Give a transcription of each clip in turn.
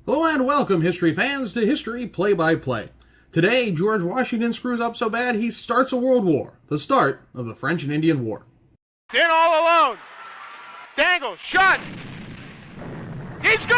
Hello and welcome, history fans, to History Play-by-Play. Today, George Washington screws up so bad he starts a world war, the start of the French and Indian War. In all alone. Dangle, shot. He scores!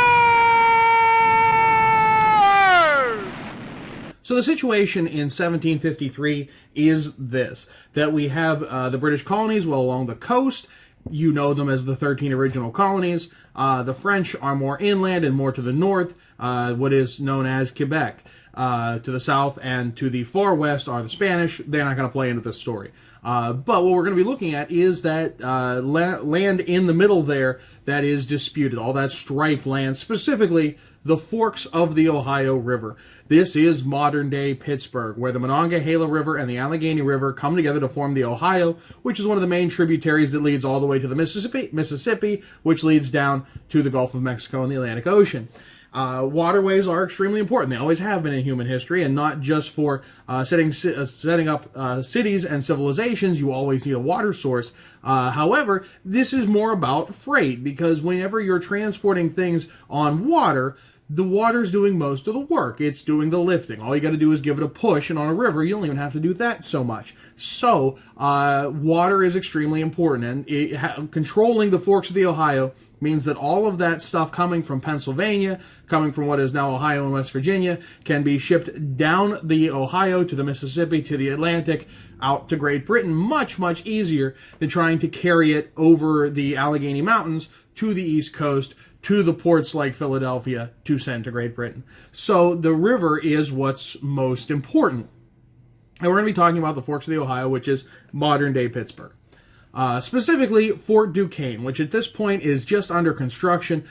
So the situation in 1753 is this, that we have the British colonies well along the coast. You know them as the 13 original colonies. The French are more inland and more to the north, what is known as Quebec. To the south and to the far west are the Spanish. They're not going to play into this story. But what we're going to be looking at is that land in the middle there that is disputed, all that striped land, specifically the forks of the Ohio River. This is modern-day Pittsburgh, where the Monongahela River and the Allegheny River come together to form the Ohio, which is one of the main tributaries that leads all the way to the Mississippi, which leads down to the Gulf of Mexico and the Atlantic Ocean. Waterways are extremely important. They always have been in human history, and not just for setting up cities and civilizations. You always need a water source. However, this is more about freight, because whenever you're transporting things on water, the water's doing most of the work. It's doing the lifting. All you got to do is give it a push, and on a river, you don't even have to do that so much. So, water is extremely important, and controlling the forks of the Ohio means that all of that stuff coming from Pennsylvania, coming from what is now Ohio and West Virginia, can be shipped down the Ohio to the Mississippi, to the Atlantic, out to Great Britain much, much easier than trying to carry it over the Allegheny Mountains to the East Coast, to the ports like Philadelphia, to send to Great Britain. So the river is what's most important. And we're going to be talking about the forks of the Ohio, which is modern-day Pittsburgh. Specifically, Fort Duquesne, which at this point is just under construction.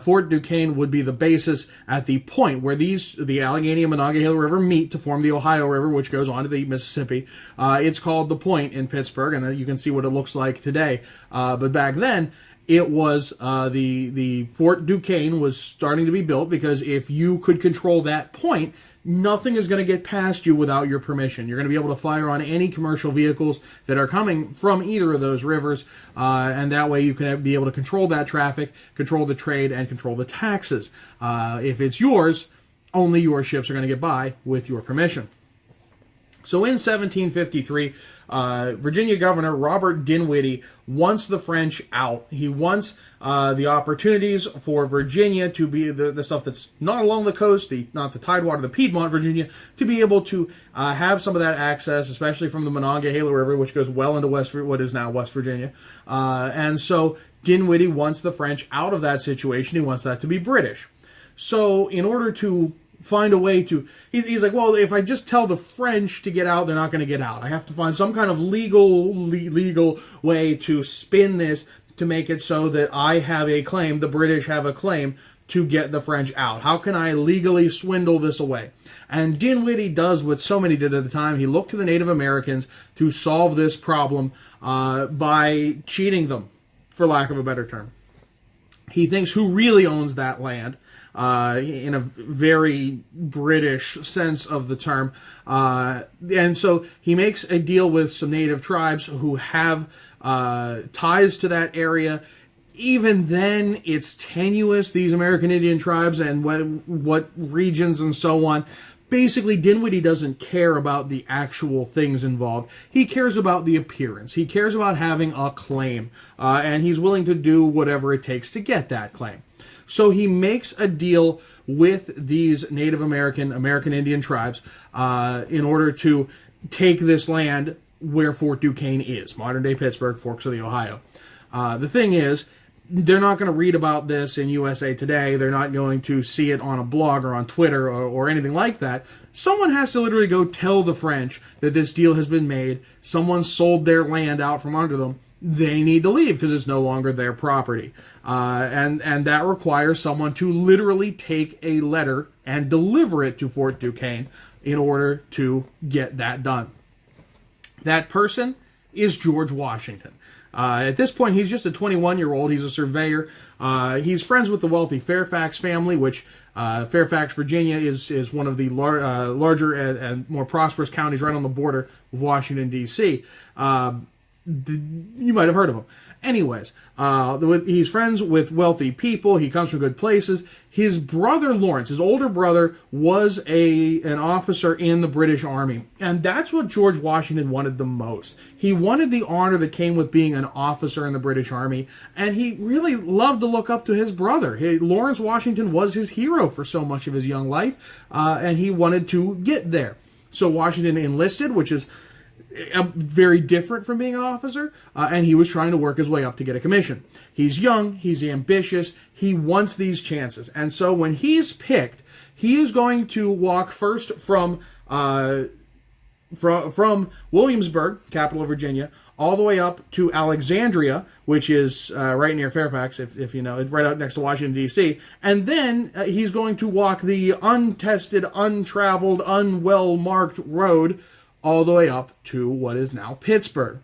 Fort Duquesne would be the basis at the point where the Allegheny and Monongahela River meet to form the Ohio River, which goes on to the Mississippi. It's called the Point in Pittsburgh, and you can see what it looks like today. But back then, it was the Fort Duquesne was starting to be built, because if you could control that point, nothing is going to get past you without your permission. You're going to be able to fire on any commercial vehicles that are coming from either of those rivers, and that way you can be able to control that traffic, control the trade, and control the taxes. If it's yours, only your ships are going to get by with your permission. So in 1753, Virginia Governor Robert Dinwiddie wants the French out. He wants the opportunities for Virginia to be the stuff that's not along the coast, not the Tidewater, the Piedmont Virginia, to be able to have some of that access, especially from the Monongahela River, which goes well into what is now West Virginia. And so Dinwiddie wants the French out of that situation. He wants that to be British. So in order to find a way to, he's like, well, if I just tell the French to get out, they're not going to get out. I have to find some kind of legal way to spin this to make it so that I have a claim, the British have a claim to get the French out. How can I legally swindle this away? And Dinwiddie does what so many did at the time. He looked to the Native Americans to solve this problem by cheating them, for lack of a better term. He thinks who really owns that land, in a very British sense of the term. And so he makes a deal with some native tribes who have ties to that area. Even then, it's tenuous, these American Indian tribes and what regions and so on. Basically, Dinwiddie doesn't care about the actual things involved. He cares about the appearance. He cares about having a claim, and he's willing to do whatever it takes to get that claim. So he makes a deal with these Native American Indian tribes in order to take this land where Fort Duquesne is, modern-day Pittsburgh, Forks of the Ohio. The thing is, they're not going to read about this in USA Today. They're not going to see it on a blog or on Twitter or anything like that. Someone has to literally go tell the French that this deal has been made. Someone sold their land out from under them. They need to leave because it's no longer their property. And that requires someone to literally take a letter and deliver it to Fort Duquesne in order to get that done. That person is George Washington. At this point, he's just a 21-year-old. He's a surveyor. He's friends with the wealthy Fairfax family, which Fairfax, Virginia, is one of the larger and more prosperous counties right on the border of Washington, D.C. You might have heard of him. Anyways, he's friends with wealthy people. He comes from good places. His brother Lawrence, his older brother, was an officer in the British Army. And that's what George Washington wanted the most. He wanted the honor that came with being an officer in the British Army. And he really loved to look up to his brother. Lawrence Washington was his hero for so much of his young life. And he wanted to get there. So Washington enlisted, which is very different from being an officer, and he was trying to work his way up to get a commission. He's young, he's ambitious, he wants these chances. And so when he's picked, he is going to walk first from Williamsburg, capital of Virginia, all the way up to Alexandria, which is right near Fairfax, if you know, it's right out next to Washington, D.C. And then he's going to walk the untested, untraveled, unwell-marked road all the way up to what is now Pittsburgh.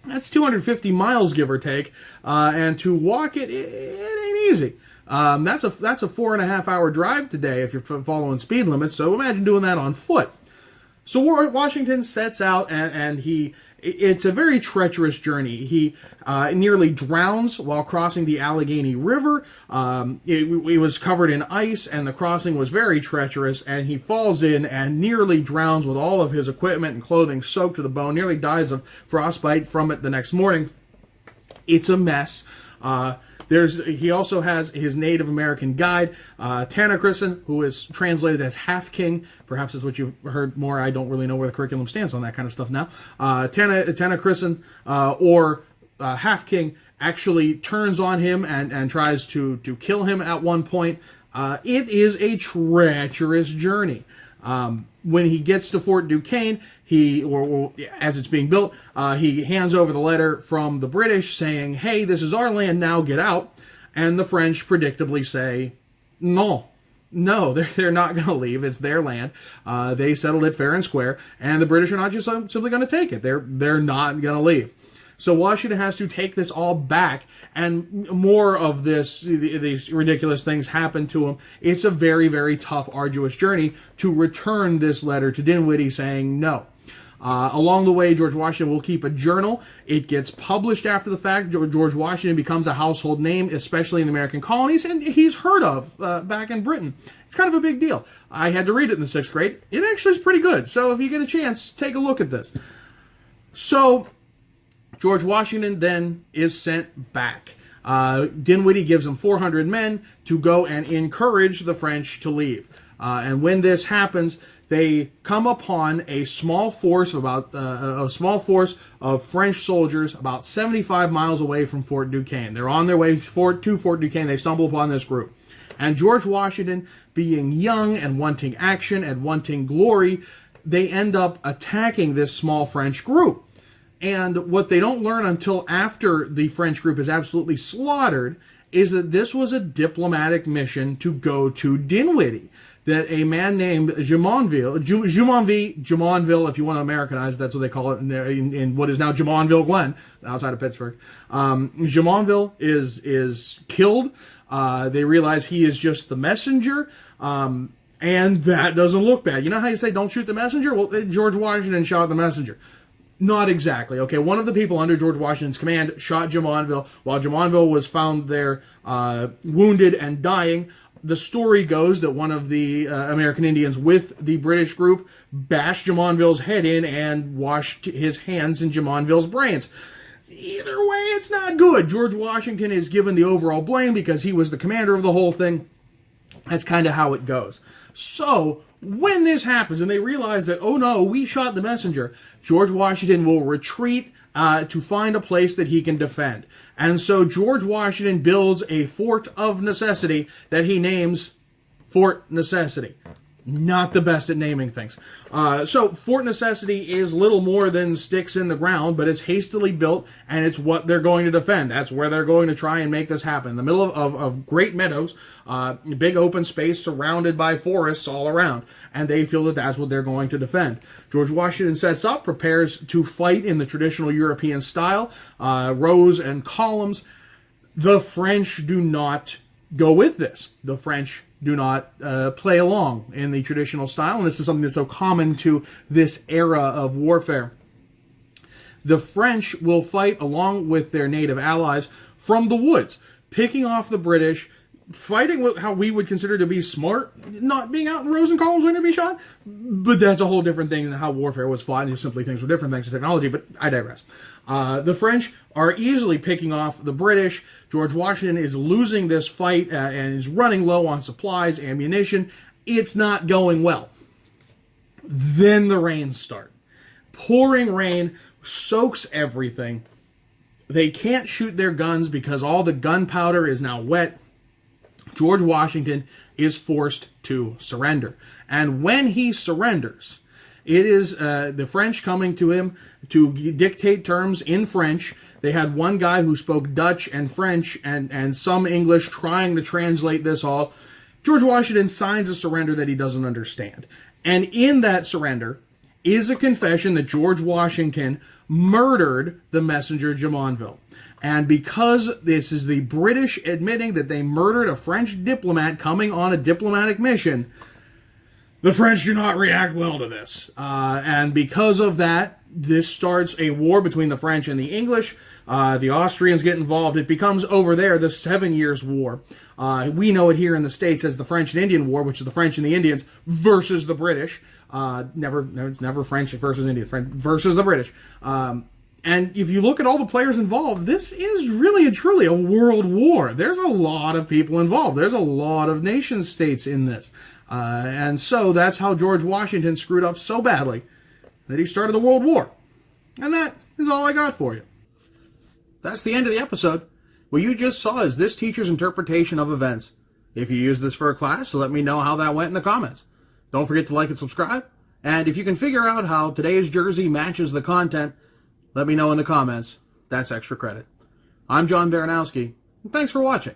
That's 250 miles, give or take, and to walk it ain't easy. That's a 4.5 hour drive today if you're following speed limits, so imagine doing that on foot. So Washington sets out, and it's a very treacherous journey. He nearly drowns while crossing the Allegheny River. It was covered in ice, and the crossing was very treacherous, and he falls in and nearly drowns with all of his equipment and clothing soaked to the bone, nearly dies of frostbite from it the next morning. It's a mess. He also has his Native American guide, Tanacrisson, who is translated as Half King. Perhaps is what you've heard more. I don't really know where the curriculum stands on that kind of stuff now. Tanacrisson, or Half King, actually turns on him and tries to kill him at one point. It is a treacherous journey. When he gets to Fort Duquesne, as it's being built, he hands over the letter from the British saying, "Hey, this is our land now, get out." And the French predictably say, no, they're not going to leave. It's their land. They settled it fair and square, and the British are not just simply going to take it. They're not going to leave. So Washington has to take this all back, and more of these ridiculous things happen to him. It's a very, very tough, arduous journey to return this letter to Dinwiddie saying no. Along the way, George Washington will keep a journal. It gets published after the fact. George Washington becomes a household name, especially in the American colonies, and he's heard of back in Britain. It's kind of a big deal. I had to read it in the 6th grade. It actually is pretty good. So if you get a chance, take a look at this. So George Washington then is sent back. Dinwiddie gives him 400 men to go and encourage the French to leave. And when this happens, they come upon a small force of French soldiers about 75 miles away from Fort Duquesne. They're on their way to Fort Duquesne. They stumble upon this group. And George Washington, being young and wanting action and wanting glory, they end up attacking this small French group. And what they don't learn until after the French group is absolutely slaughtered is that this was a diplomatic mission to go to Dinwiddie. That a man named Jumonville, if you want to Americanize, that's what they call it in what is now Jumonville Glen, outside of Pittsburgh. Jumonville is killed. They realize he is just the messenger, and that doesn't look bad. You know how you say don't shoot the messenger? Well, George Washington shot the messenger. Not exactly. Okay, one of the people under George Washington's command shot Jumonville while Jumonville was found there wounded and dying. The story goes that one of the American Indians with the British group bashed Jumonville's head in and washed his hands in Jumonville's brains. Either way, it's not good. George Washington is given the overall blame because he was the commander of the whole thing. That's kind of how it goes. So when this happens and they realize that, oh no, we shot the messenger, George Washington will retreat to find a place that he can defend. And so George Washington builds a fort of necessity that he names Fort Necessity. Not the best at naming things. So Fort Necessity is little more than sticks in the ground, but it's hastily built, and it's what they're going to defend. That's where they're going to try and make this happen. In the middle of great meadows, big open space surrounded by forests all around, and they feel that that's what they're going to defend. George Washington sets up, prepares to fight in the traditional European style, rows and columns. The French do not go with this. The French do not play along in the traditional style, and this is something that's so common to this era of warfare. the French will fight along with their native allies from the woods, picking off the British, fighting with how we would consider to be smart, not being out in rows and columns when to be shot. But that's a whole different thing than how warfare was fought, and just simply things were different thanks to technology, but I digress. The French are easily picking off the British. George Washington is losing this fight and is running low on supplies, ammunition. It's not going well. Then the rains start. Pouring rain soaks everything. They can't shoot their guns because all the gunpowder is now wet. George Washington is forced to surrender. And when he surrenders, it is the French coming to him to dictate terms in French. They had one guy who spoke Dutch and French and some English trying to translate this all. George Washington signs a surrender that he doesn't understand. And in that surrender is a confession that George Washington murdered the messenger Jumonville. And because this is the British admitting that they murdered a French diplomat coming on a diplomatic mission, the French do not react well to this. And because of that, this starts a war between the French and the English. The Austrians get involved. It becomes over there the 7 Years' War. We know it here in the States as the French and Indian War, which is the French and the Indians versus the British. It's never French versus Indians, French versus the British. And if you look at all the players involved, this is really and truly a world war. There's a lot of people involved. There's a lot of nation states in this. And so that's how George Washington screwed up so badly that he started the World War. And that is all I got for you. That's the end of the episode. What you just saw is this teacher's interpretation of events. If you use this for a class, let me know how that went in the comments. Don't forget to like and subscribe. And if you can figure out how today's jersey matches the content, let me know in the comments. That's extra credit. I'm John Baranowski, and thanks for watching.